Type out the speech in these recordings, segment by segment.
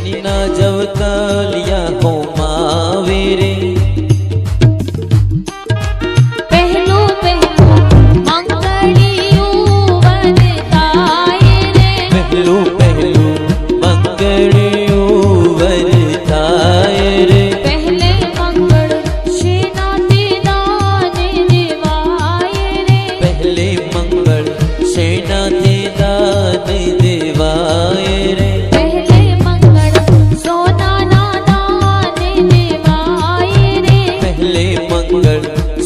तेनी ना जवतलिया हो मावेरे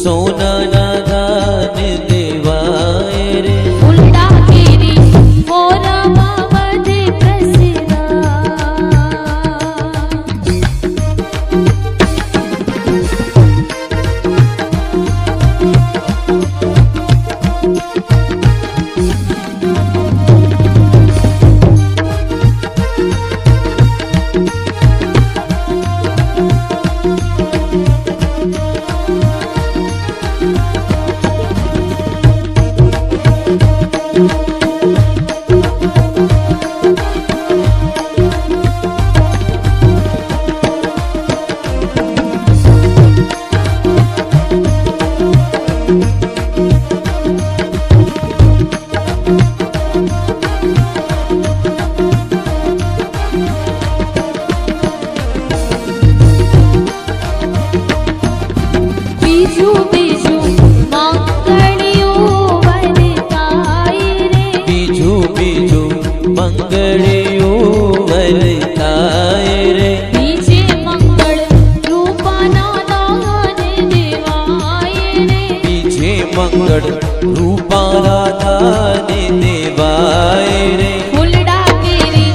सोना ना दान देवाए रे उल्टा गिरी मोरमा बधे प्रसिरा मंगल रूपा राधा ने देवाए रे फुलड़ा केरी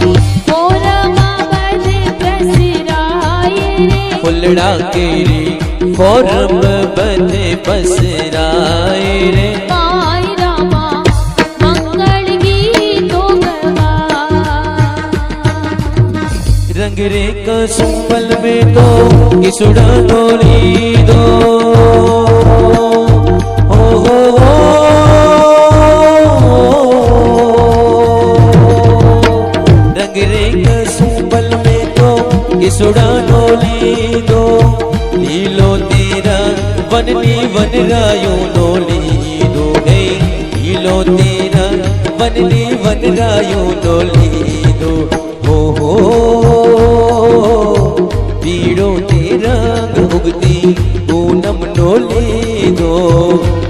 फोरमा बधे प्रसिराए रे फुलड़ा केरी फोरम बधे पसराए रे गाय रामा मंगल गीतो गवा रंग रे कसुंबल में तो किसुड़ा डोली दो रंग रे कसुंबल में तो किसुड़ा डोली दो लीलो तेरा वननी वन रायो डोली दो है लीलो तेरा वननी वन रायो डोली दो हो पीड़ो तेरा भुगती पूनम डोली दो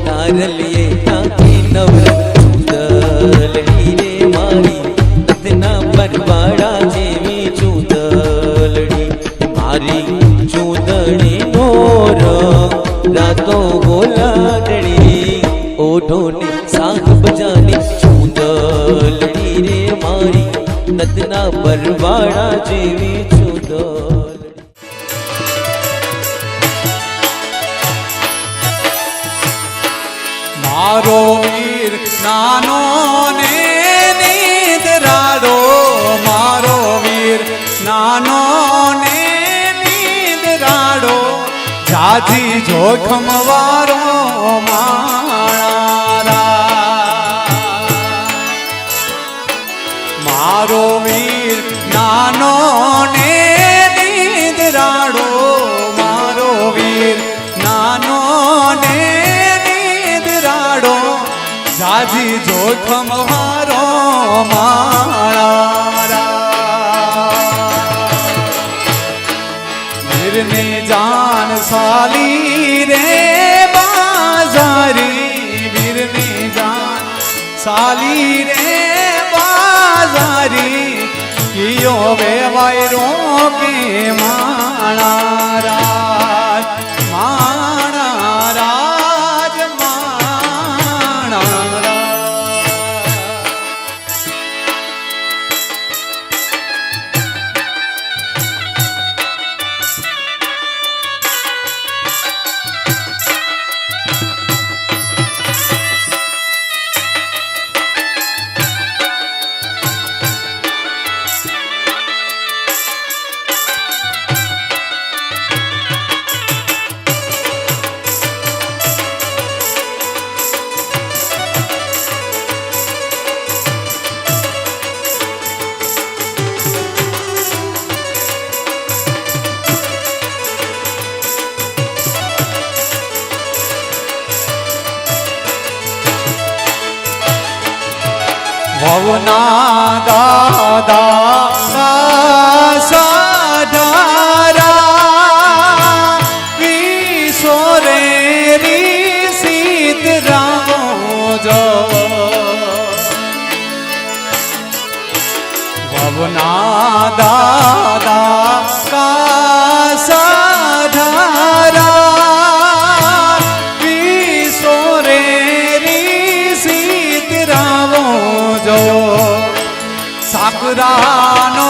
तारलिए ताकि नवरलड़ी रे मारी इतना बरबाड़ा जेवी चूदलड़ी मारी चूदड़ी नोर रातों गोलाडड़ी ओठो ने साग बजानी चूदलड़ी रे मारी इतना बरबाड़ा जेवी चूदल मारो वीर नानो ने निद्राड़ो मारो वीर नानो ने निद्राड़ो जाजी जोखम वारो मारा मारो वीर नानो ने निद्राड़ो मारो वीर नानो ने जाजी जोखम हारो मारा वीरने जान साली रे बाजारी वीरने जान साली रे बाजारी कियो वे वायरो के माना राज माना राज माना ભવના દાદા સાધારા વિશ્વરેરી સીતરામો જો ભવના દાદા સાધારા વિશ્વરેરી સીતરામો જો સાકરાનો